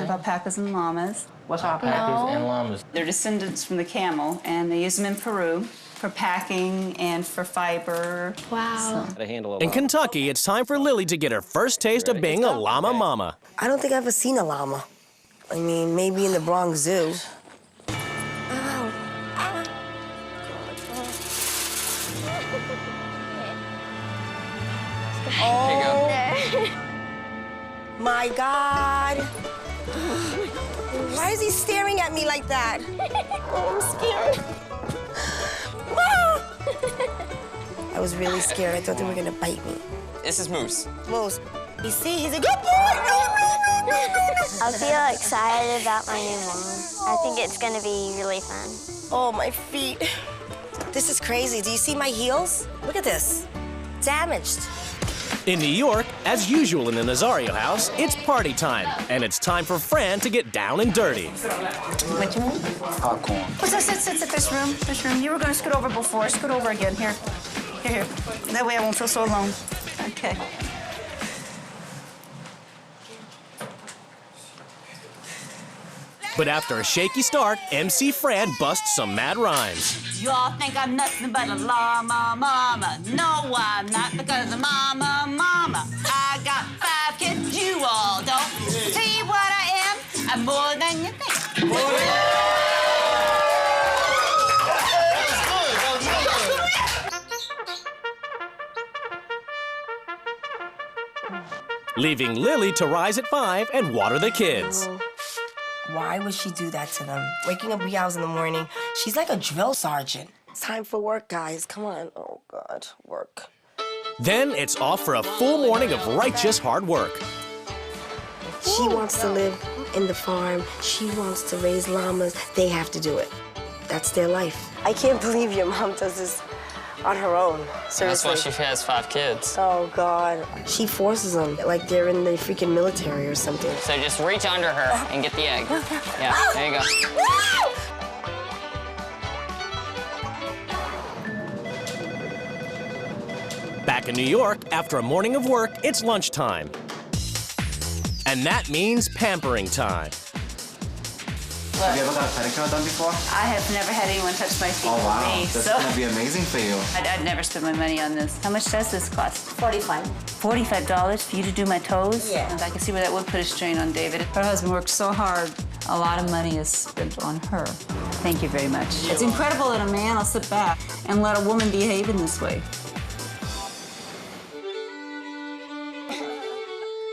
Okay. Alpacas and llamas. What's alpacas and llamas? They're descendants from the camel, and they use them in Peru for packing and for fiber. Wow. In Kentucky, it's time for Lily to get her first taste of being a llama mama. I don't think I've ever seen a llama. I mean, maybe in the Bronx Zoo. Oh, my God. Why is he staring at me like that? Oh, I'm scared. I was really scared. I thought they were gonna bite me. This is Moose. Moose. You see, he's a good boy. I feel excited about my new mom. I think it's gonna be really fun. Oh, my feet. This is crazy. Do you see my heels? Look at this. Damaged. In New York, as usual in the Nazario house, it's party time. And it's time for Fran to get down and dirty. What you want? Popcorn. Sit, this room, this room. You were gonna scoot over before. Scoot over again, here. Here. That way I won't feel so alone. Okay. But after a shaky start, MC Fran busts some mad rhymes. Y'all think I'm nothing but a llama mama. No, I'm not, because I'm mama. I got 5 kids, you all don't. See what I am? I'm more than you think. Leaving Lily to rise at 5 and water the kids. Why would she do that to them? Waking up wee hours in the morning. She's like a drill sergeant. It's time for work, guys. Come on. Oh, God. Work. Then it's off for a full morning of righteous hard work. She wants to live in the farm. She wants to raise llamas. They have to do it. That's their life. I can't believe your mom does this on her own. Seriously. That's why she has 5 kids. Oh, God. She forces them like they're in the freaking military or something. So just reach under her and get the egg. Yeah, there you go. Back in New York, after a morning of work, it's lunchtime. And that means pampering time. Have you ever got a pedicure done before? I have never had anyone touch my feet Oh, for wow. me. This so is going to be amazing for you. I'd never spend my money on this. How much does this cost? $45. $45 for you to do my toes? Yeah. I can see where that would put a strain on David. Her husband worked so hard. A lot of money is spent on her. Thank you very much. It's incredible that a man will sit back and let a woman behave in this way.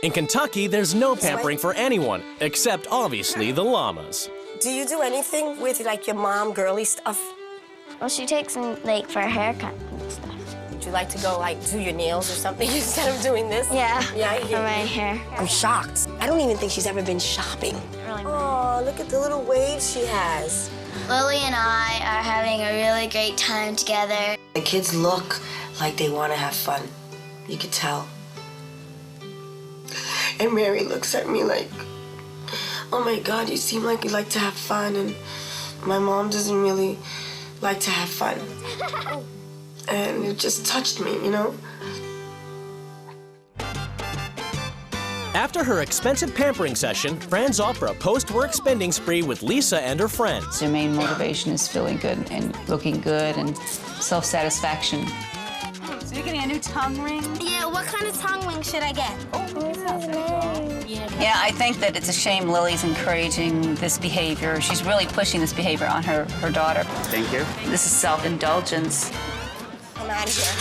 In Kentucky, there's no pampering for anyone, except obviously the llamas. Do you do anything with, like, your mom girly stuff? Well, she takes them, like, for a haircut and stuff. Would you like to go, like, do your nails or something instead of doing this? Yeah, Yeah, I for hear my you. hair. I'm shocked. I don't even think she's ever been shopping. Really Oh, look at the little waves she has. Lily and I are having a really great time together. The kids look like they want to have fun. You could tell. And Mary looks at me like, oh my God, you seem like you like to have fun, and my mom doesn't really like to have fun. And it just touched me, you know? After her expensive pampering session, Fran's off for a post-work spending spree with Lisa and her friends. Their main motivation is feeling good and looking good and self-satisfaction. So you're getting a new tongue ring? Yeah, what kind of tongue ring should I get? Yeah, I think that it's a shame Lily's encouraging this behavior. She's really pushing this behavior on her daughter. Thank you. This is self-indulgence. I'm out of here.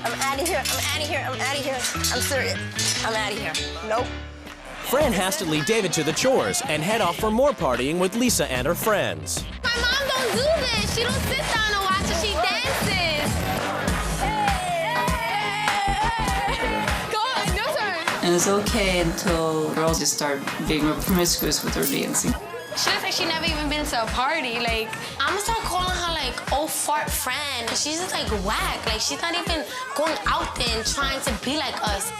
I'm out of here. I'm out of here. I'm out of here. I'm serious. I'm out of here. Nope. Fran has to lead David to the chores and head off for more partying with Lisa and her friends. My mom don't do this. She don't sit down and watch her. She dances. Go on, your turn. And it's okay until girls just start being more promiscuous with their dancing. She looks like she never even been to a party. Like, I'm gonna start calling her, like, old fart friend. She's just, like, whack. Like, she's not even going out there and trying to be like us.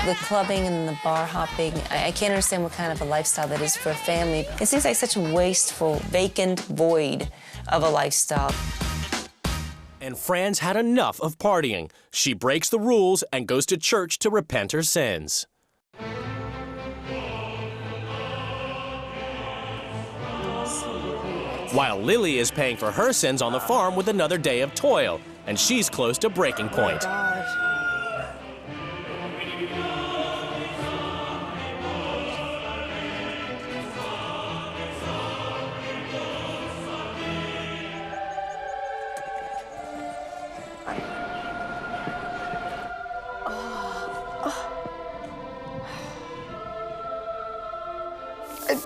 The clubbing and the bar hopping, I can't understand what kind of a lifestyle that is for a family. It seems like such a wasteful, vacant void of a lifestyle. And Fran's had enough of partying. She breaks the rules and goes to church to repent her sins. while Lily is paying for her sins on the farm with another day of toil, and she's close to breaking point.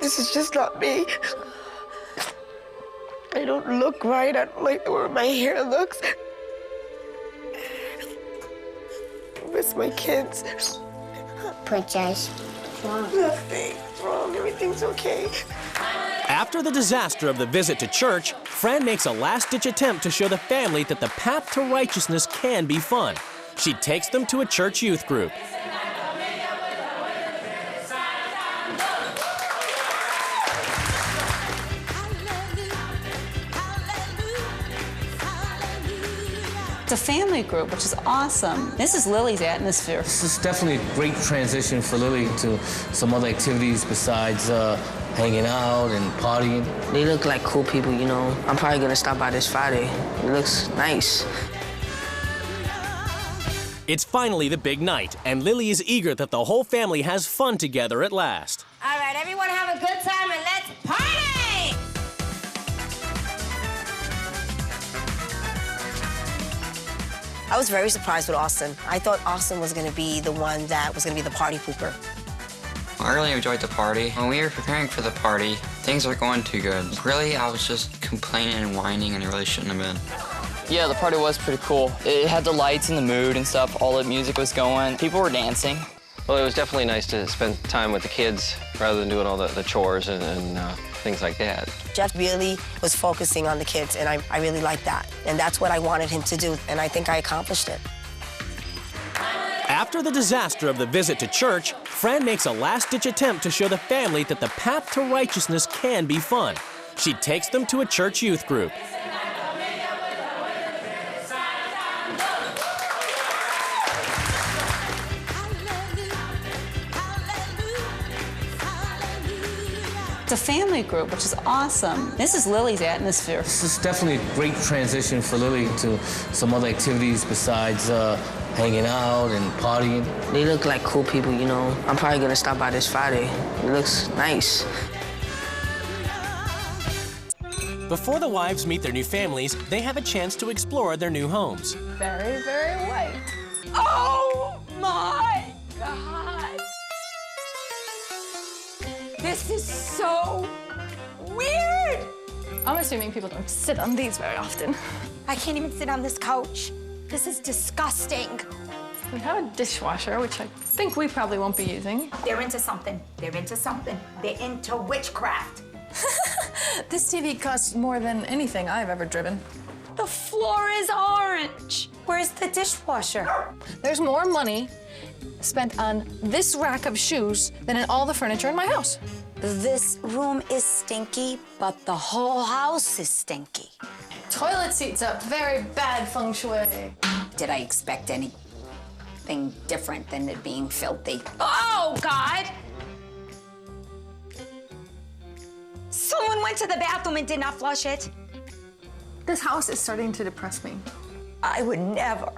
This is just not me. I don't look right. I don't like the way my hair looks. I miss my kids. Princess. Nothing's wrong. Everything's okay. After the disaster of the visit to church, Fran makes a last-ditch attempt to show the family that the path to righteousness can be fun. She takes them to a church youth group. It's a family group, which is awesome. This is Lily's atmosphere. This is definitely a great transition for Lily to some other activities besides hanging out and partying. They look like cool people, you know. I'm probably gonna stop by this Friday. It looks nice. It's finally the big night, and Lily is eager that the whole family has fun together at last. All right, everyone have a good time and let's party! I was very surprised with Austin. I thought Austin was going to be the one that was going to be the party pooper. I really enjoyed the party. When we were preparing for the party, things weren't going too good. Really, I was just complaining and whining, and it really shouldn't have been. Yeah, the party was pretty cool. It had the lights and the mood and stuff. All the music was going. People were dancing. Well, it was definitely nice to spend time with the kids rather than doing all the chores and things like that. Jeff really was focusing on the kids, and I really liked that. And that's what I wanted him to do, and I think I accomplished it. After the disaster of the visit to church, Fran makes a last-ditch attempt to show the family that the path to righteousness can be fun. She takes them to a church youth group. It's a family group, which is awesome. This is Lily's atmosphere. This is definitely a great transition for Lily to some other activities besides hanging out and partying. They look like cool people, you know. I'm probably gonna stop by this Friday. It looks nice. Before the wives meet their new families, they have a chance to explore their new homes. Very, very white. Oh my God! This is so weird! I'm assuming people don't sit on these very often. I can't even sit on this couch. This is disgusting. We have a dishwasher, which I think we probably won't be using. They're into something. They're into something. They're into witchcraft. This TV costs more than anything I've ever driven. The floor is orange. Where's the dishwasher? There's more money spent on this rack of shoes than in all the furniture in my house. This room is stinky, but the whole house is stinky. Toilet seats up, very bad feng shui. Did I expect anything different than it being filthy? Oh, God! Someone went to the bathroom and did not flush it. This house is starting to depress me. I would never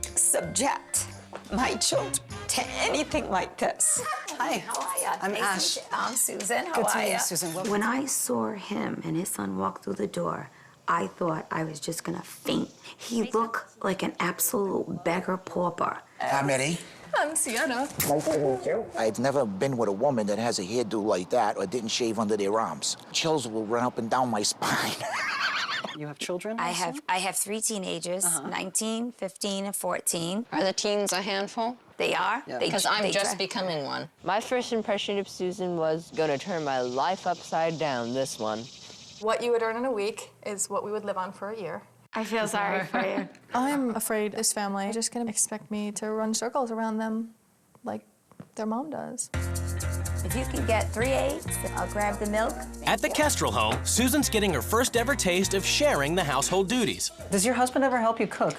subject my children to anything like this. Hi. How are you? I'm Ash. I'm Susan. How Good to are meet you, you? Susan. When I saw him and his son walk through the door, I thought I was just gonna faint. He looked like an absolute beggar pauper. I'm Eddie. I'm Sienna. Nice to meet you. I've never been with a woman that has a hairdo like that or didn't shave under their arms. Chills will run up and down my spine. You have children? I have 3 teenagers, 19, 15, and 14. Are the teens a handful? They are. Because I'm just becoming one. My first impression of Susan was gonna turn my life upside down, this one. What you would earn in a week is what we would live on for a year. I feel sorry for you. I'm afraid this family is just gonna expect me to run circles around them like their mom does. If you can get 3 eggs, I'll grab the milk. At the Kestrel home, Susan's getting her first ever taste of sharing the household duties. Does your husband ever help you cook?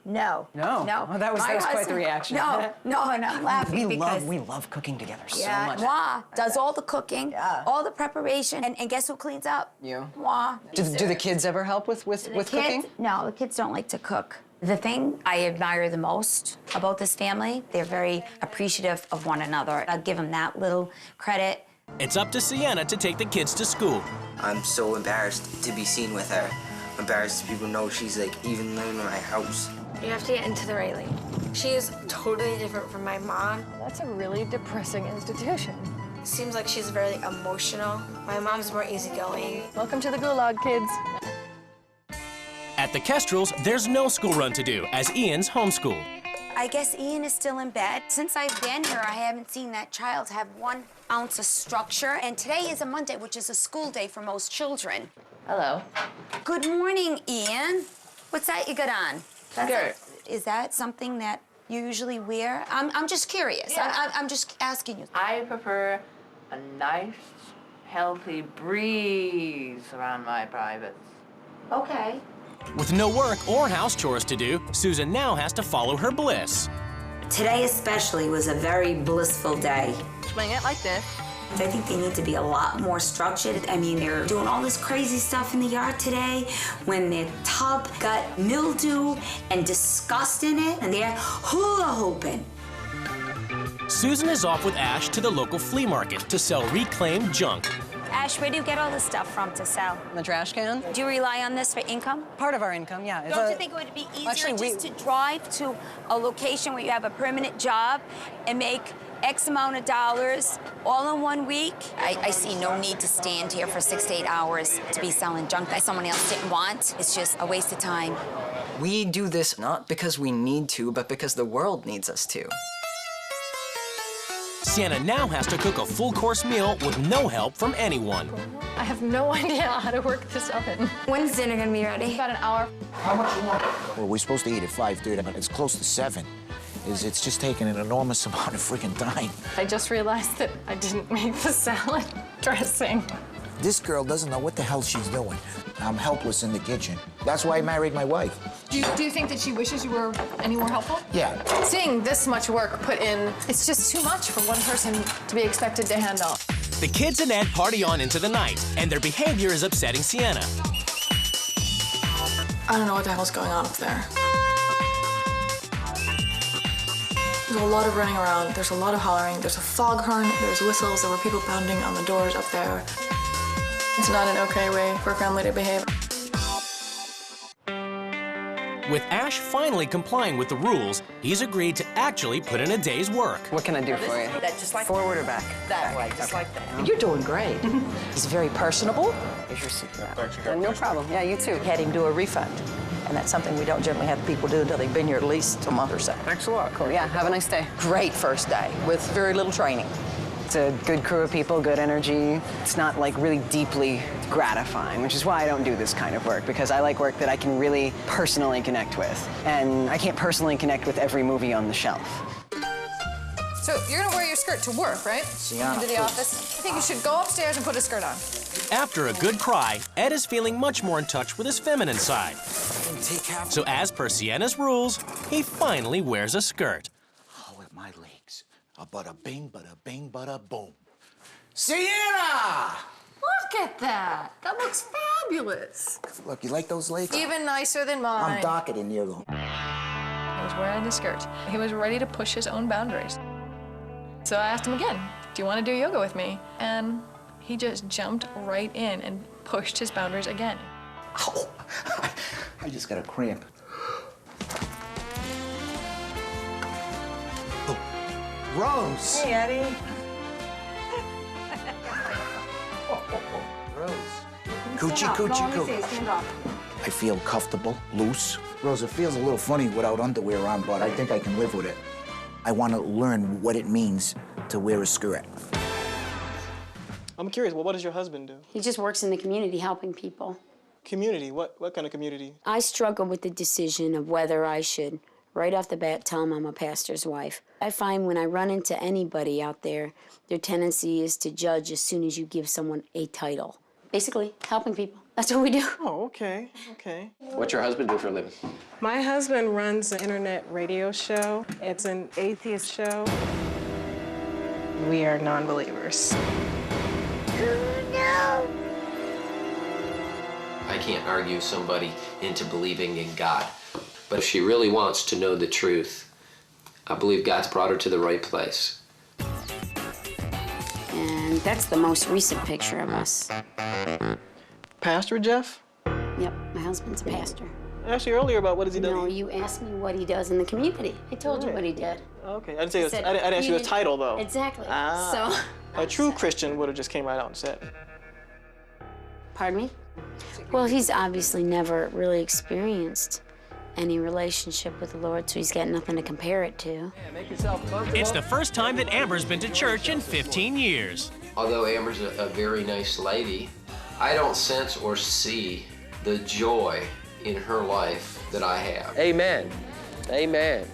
No. No? No. Oh, that was quite the reaction. No, I'm laughing because... We love cooking together so much. Moi does all the cooking, all the preparation, and guess who cleans up? You? Moi. Do the kids ever help with cooking? No, the kids don't like to cook. The thing I admire the most about this family, they're very appreciative of one another. I'll give them that little credit. It's up to Sienna to take the kids to school. I'm so embarrassed to be seen with her. I'm embarrassed people know she's like even living in my house. You have to get into the right lane. She is totally different from my mom. That's a really depressing institution. Seems like she's very emotional. My mom's more easygoing. Welcome to the gulag, kids. At the Kestrels, there's no school run to do, as Ian's homeschooled. I guess Ian is still in bed. Since I've been here, I haven't seen that child have 1 ounce of structure. And today is a Monday, which is a school day for most children. Hello. Good morning, Ian. What's that you got on? Skirt. Is that something that you usually wear? I'm just curious. Yeah. I'm just asking you. I prefer a nice, healthy breeze around my privates. Okay. With no work or house chores to do, Susan now has to follow her bliss. Today especially was a very blissful day. Swing it like this. I think they need to be a lot more structured. I mean, they're doing all this crazy stuff in the yard today when their tub got mildew and disgust in it, and they're hula hooping. Susan is off with Ash to the local flea market to sell reclaimed junk. Ash, where do you get all this stuff from to sell? The trash can. Do you rely on this for income? Part of our income, yeah. Don't you think it would be easier just to drive to a location where you have a permanent job and make X amount of dollars all in 1 week? I see no need to stand here for 6 to 8 hours to be selling junk that someone else didn't want. It's just a waste of time. We do this not because we need to, but because the world needs us to. Sienna now has to cook a full-course meal with no help from anyone. I have no idea how to work this oven. When's dinner gonna be ready? About an hour. How much you want? Well, we're supposed to eat at 5:30, but it's close to 7. It's just taking an enormous amount of freaking time. I just realized that I didn't make the salad dressing. This girl doesn't know what the hell she's doing. I'm helpless in the kitchen. That's why I married my wife. Do you think that she wishes you were any more helpful? Yeah. Seeing this much work put in, it's just too much for one person to be expected to handle. The kids and Ed party on into the night, and their behavior is upsetting Sienna. I don't know what the hell's going on up there. There's a lot of running around, there's a lot of hollering, there's a foghorn, there's whistles, there were people pounding on the doors up there. It's not an okay way for a family to behave. With Ash finally complying with the rules, he's agreed to actually put in a day's work. What can I do for you? That just like Forward or back? that way, just like that. You're doing great. He's very personable. Here's your secret. No problem. Yeah, you too. Had him do a refund. And that's something we don't generally have people do until they've been here at least a month or so. Thanks a lot. Cool. Yeah, have a nice day. Great first day with very little training. It's a good crew of people, good energy. It's not like really deeply gratifying, which is why I don't do this kind of work, because I like work that I can really personally connect with. And I can't personally connect with every movie on the shelf. So you're gonna wear your skirt to work, right? Sienna, Into the please. office? I think you should go upstairs and put a skirt on. After a good cry, Ed is feeling much more in touch with his feminine side. So as per Sienna's rules, he finally wears a skirt. Oh, with my legs. A bada bing, bada boom. Sienna! Look at that. That looks fabulous. Look, you like those legs? Even nicer than mine. I'm darker than you. He was wearing the skirt. He was ready to push his own boundaries. So I asked him again, do you want to do yoga with me? And he just jumped right in and pushed his boundaries again. Oh, I just got a cramp. Oh, Rose. Hey, Eddie. Rose. Coochie, coochie, coochie. I feel comfortable, loose. Rose, it feels a little funny without underwear on, but I think I can live with it. I want to learn what it means to wear a skirt. I'm curious, well, what does your husband do? He just works in the community helping people. Community? What kind of community? I struggle with the decision of whether I should right off the bat, tell them I'm a pastor's wife. I find when I run into anybody out there, their tendency is to judge as soon as you give someone a title. Basically, helping people. That's what we do. Oh, okay, okay. What's your husband do for a living? My husband runs an internet radio show. It's an atheist show. We are non-believers. No. I can't argue somebody into believing in God. But if she really wants to know the truth, I believe God's brought her to the right place. And that's the most recent picture of us. Pastor Jeff? Yep, my husband's a pastor. I asked you earlier about what does he do? No, you asked me what he does in the community. I told you what he did. Okay, I didn't say I didn't ask you a title though. Exactly. Ah. So. A true Christian would have just came right out and said. Pardon me? Well, he's obviously never really experienced any relationship with the Lord, so he's got nothing to compare it to. It's the first time that Amber's been to church in 15 years. Although Amber's a very nice lady, I don't sense or see the joy in her life that I have. Amen. Amen.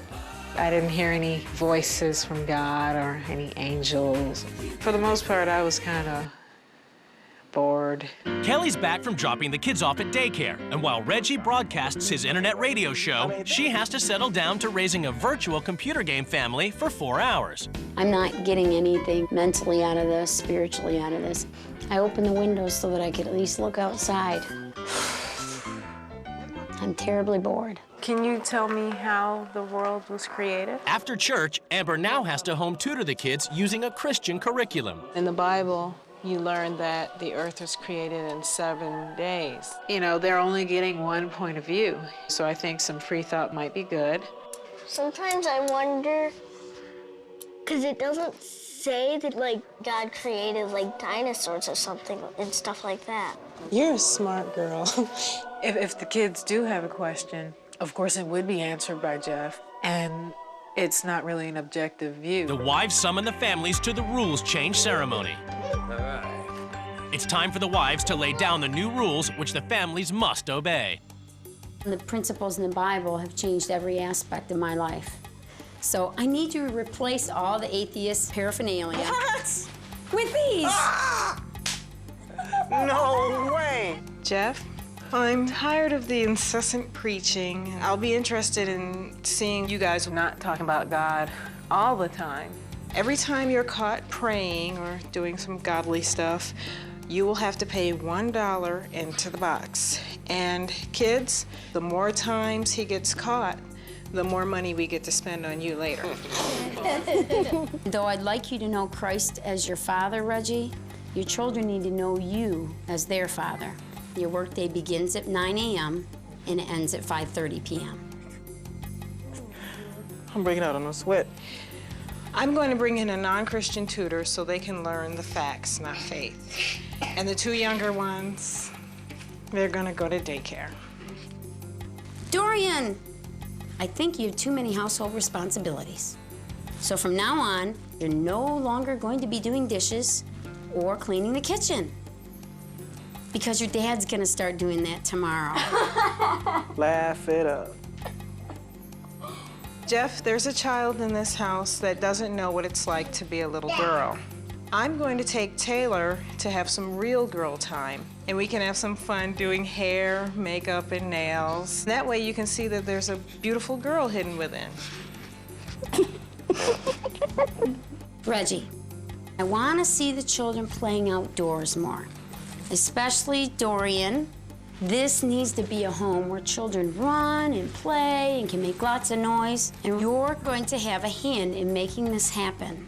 I didn't hear any voices from God or any angels. For the most part, I was kind of bored. Kelly's back from dropping the kids off at daycare, and while Reggie broadcasts his internet radio show, she has to settle down to raising a virtual computer game family for 4 hours. I'm not getting anything mentally out of this, spiritually out of this. I open the windows so that I could at least look outside. I'm terribly bored. Can you tell me how the world was created? After church, Amber now has to home tutor the kids using a Christian curriculum. In the Bible, you learn that the earth was created in 7 days. You know, they're only getting one point of view, so I think some free thought might be good. Sometimes I wonder, because it doesn't say that, like, God created, like, dinosaurs or something and stuff like that. You're a smart girl. If the kids do have a question, of course it would be answered by Jeff, and it's not really an objective view. The wives summon the families to the rules change ceremony. It's time for the wives to lay down the new rules which the families must obey. The principles in the Bible have changed every aspect of my life. So I need you to replace all the atheist paraphernalia. What? With these. Ah! No way! Jeff, I'm tired of the incessant preaching. I'll be interested in seeing you guys not talking about God all the time. Every time you're caught praying or doing some godly stuff, you will have to pay $1 into the box. And kids, the more times he gets caught, the more money we get to spend on you later. Though I'd like you to know Christ as your father, Reggie, your children need to know you as their father. Your workday begins at 9 a.m. and it ends at 5:30 p.m. I'm breaking out in a sweat. I'm going to bring in a non-Christian tutor so they can learn the facts, not faith. And the 2 younger ones, they're gonna go to daycare. Dorian, I think you have too many household responsibilities. So from now on, you're no longer going to be doing dishes or cleaning the kitchen. Because your dad's gonna start doing that tomorrow. Laugh it up. Jeff, there's a child in this house that doesn't know what it's like to be a little girl. I'm going to take Taylor to have some real girl time, and we can have some fun doing hair, makeup, and nails. That way you can see that there's a beautiful girl hidden within. Reggie, I want to see the children playing outdoors more, especially Dorian. This needs to be a home where children run and play and can make lots of noise, and you're going to have a hand in making this happen.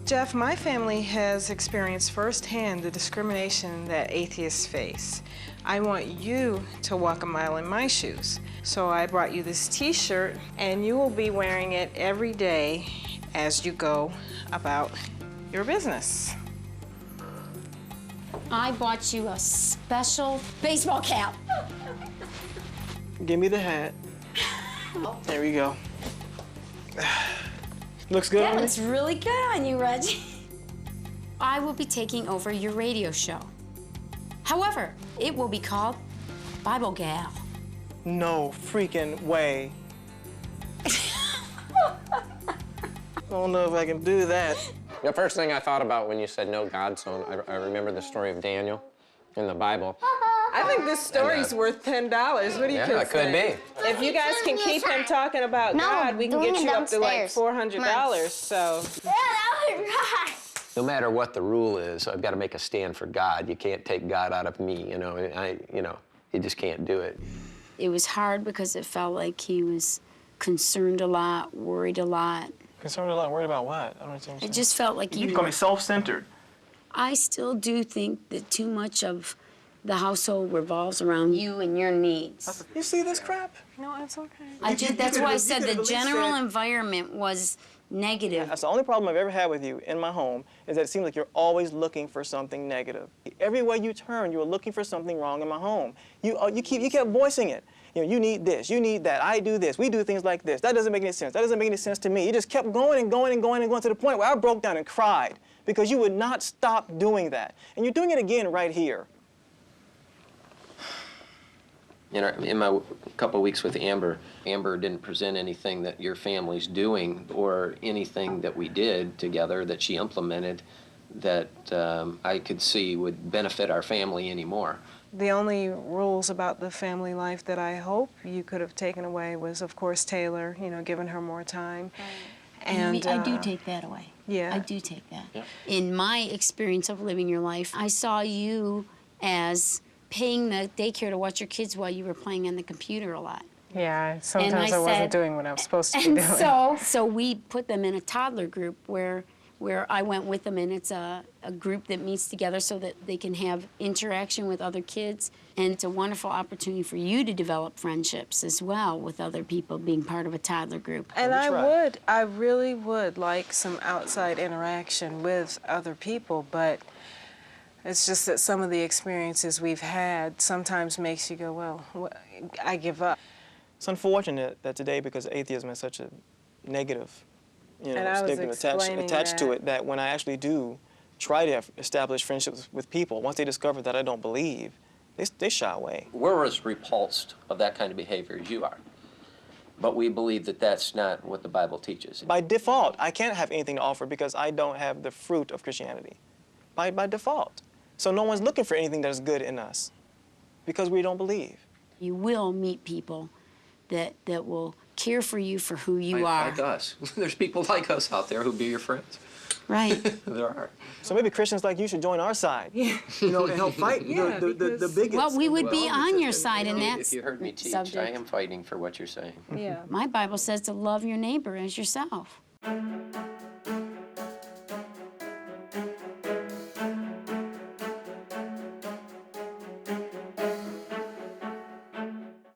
Jeff, my family has experienced firsthand the discrimination that atheists face. I want you to walk a mile in my shoes. So I brought you this t-shirt, and you will be wearing it every day as you go about your business. I bought you a special baseball cap. Give me the hat. There we go. Looks good That on me? looks really good on you, Reggie. I will be taking over your radio show. However, it will be called Bible Gal. No freaking way. don't know if I can do that. The first thing I thought about when you said no God song, I remember the story of Daniel in the Bible. I think this story's worth $10. What do you Yeah, kids it could think? be. If you guys can keep him talking about God, we can get you up to like $400. So. Yeah, that was right. No matter what the rule is, I've got to make a stand for God. You can't take God out of me, you know. You just can't do it. It was hard because it felt like he was concerned a lot, worried a lot. Concerned a lot, worried about what? I don't understand what It just felt like you call me self-centered. I still do think that too much of the household revolves around you and your needs. You see this crap? No, it's okay. That's why I said the general environment was negative. That's the only problem I've ever had with you in my home, is that it seems like you're always looking for something negative. Everywhere you turn, you're looking for something wrong in my home. You kept voicing it. You know, you need this, you need that, I do this, we do things like this. That doesn't make any sense. That doesn't make any sense to me. You just kept going and going and going and going to the point where I broke down and cried because you would not stop doing that. And you're doing it again right here. You know, in my couple of weeks with Amber didn't present anything that your family's doing or anything that we did together that she implemented that I could see would benefit our family anymore. The only rules about the family life that I hope you could have taken away was, of course, Taylor, you know, giving her more time. And I do take that away. Yeah. I do take that. Yeah. In my experience of living your life, I saw you as paying the daycare to watch your kids while you were playing on the computer a lot. Yeah, sometimes I wasn't doing what I was supposed to be doing. So we put them in a toddler group where I went with them, and it's a group that meets together so that they can have interaction with other kids. And it's a wonderful opportunity for you to develop friendships as well with other people being part of a toddler group. And I really would like some outside interaction with other people, but it's just that some of the experiences we've had sometimes makes you go, well, I give up. It's unfortunate that today, because atheism has such a negative stigma attached to it, that when I actually do try to establish friendships with people, once they discover that I don't believe, they shy away. We're as repulsed of that kind of behavior as you are. But we believe that that's not what the Bible teaches. By default, I can't have anything to offer because I don't have the fruit of Christianity. By default. So no one's looking for anything that is good in us because we don't believe. You will meet people that will care for you for who you are. Like us. There's people like us out there who'll be your friends. Right. There are. So maybe Christians like you should join our side. Yeah. You know, and help fight the bigots. Well, we would be on your side in that If you heard me teach, subject. I am fighting for what you're saying. Yeah. My Bible says to love your neighbor as yourself.